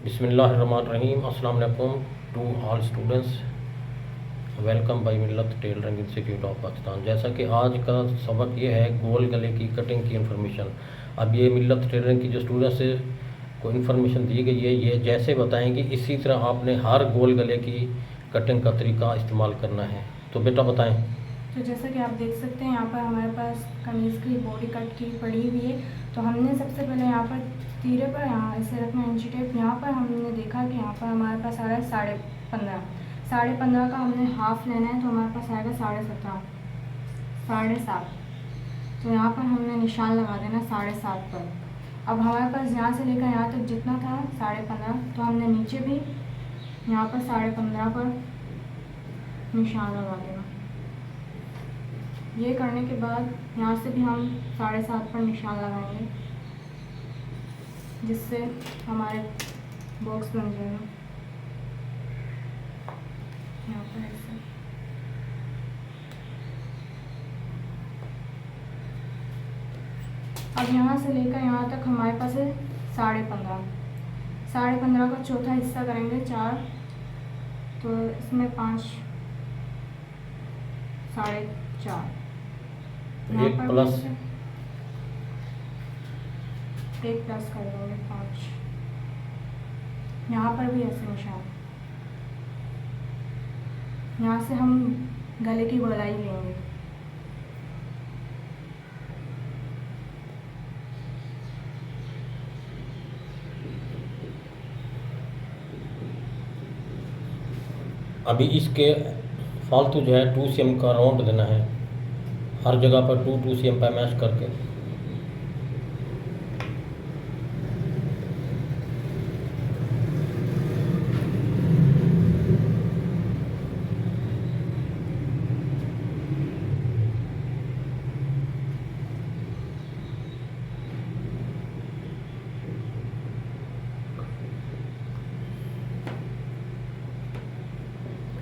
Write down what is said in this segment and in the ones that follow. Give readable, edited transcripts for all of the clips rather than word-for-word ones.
बिस्मिल्लाहिर्रहमानिर्रहीम। अस्सलाम वालेकुम to all students. Welcome by Millat tailoring institute of Pakistan. जैसा कि आज का सबक ये है गोल गले की कटिंग की इन्फॉर्मेशन। अब ये मिल्लत टेलरिंग की जो स्टूडेंट्स को इन्फॉर्मेशन दी गई है, ये जैसे बताएंगे इसी तरह आपने हर गोल गले की कटिंग का तरीका इस्तेमाल करना है। तो बेटा बताएं। तो जैसा कि आप देख सकते हैं, यहाँ पर हमारे पास कमीज़ की बॉडी कट की पड़ी हुई है। तो हमने सबसे पहले यहाँ पर तीरे पर यहाँ ऐसे रखना है इंची टेप। यहाँ पर हमने देखा कि यहाँ पर हमारे पास आ रहा है 15.5। 15.5 का हमने हाफ लेना है, तो हमारे पास आएगा 17.5, 7.5। तो यहाँ पर हमने निशान लगा देना 7.5 पर। अब हमारे पास यहाँ से लेकर यहाँ तक जितना था 15.5, तो हमने नीचे भी यहाँ पर 15.5 पर निशान लगा देना। ये करने के बाद यहाँ से भी हम 7.5 पर निशान लगाएंगे, जिससे हमारे बॉक्स बन जाएगा। यहाँ पर ऐसे अब यहाँ से लेकर यहाँ तक हमारे पास है 15.5। 15.5 का चौथा हिस्सा करेंगे 4, तो इसमें 5 4.5 एक प्लस कर देंगे 5। यहाँ पर भी ऐसे निशान। यहाँ से हम गले की गोलाई लेंगे। अभी इसके फालतू जो है 2 cm का राउंड देना है, हर जगह पर 2 cm पर मैश करके।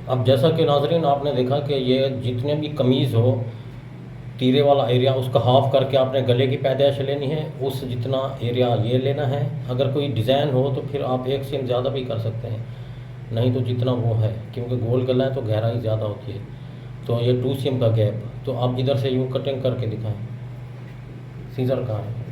अब जैसा कि नाज़रीन आपने देखा कि ये जितने भी कमीज़ हो तीरे वाला एरिया उसका हाफ़ करके आपने गले की पैदाइश लेनी है, उस जितना एरिया ये लेना है। अगर कोई डिज़ाइन हो तो फिर आप 1 cm ज़्यादा भी कर सकते हैं, नहीं तो जितना वो है, क्योंकि गोल गला है तो गहराई ज़्यादा होती है। तो ये 2 cm का गैप। तो आप इधर से यूँ कटिंग करके दिखाएं। सीज़र कहाँ है?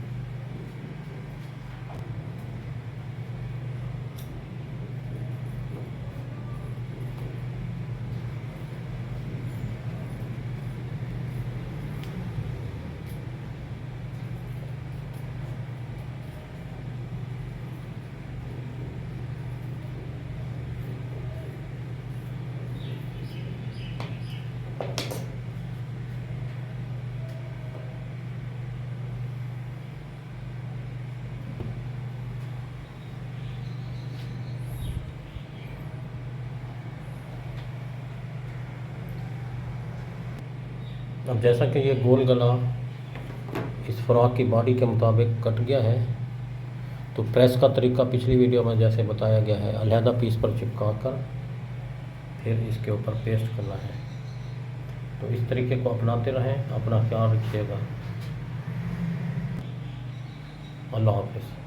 अब जैसा कि ये गोल गला इस फ्रॉक की बॉडी के मुताबिक कट गया है, तो प्रेस का तरीका पिछली वीडियो में जैसे बताया गया है, अलहदा पीस पर चिपका कर फिर इसके ऊपर पेस्ट करना है। तो इस तरीके को अपनाते रहें। अपना ख्याल रखिएगा। अल्लाह हाफ़िज़।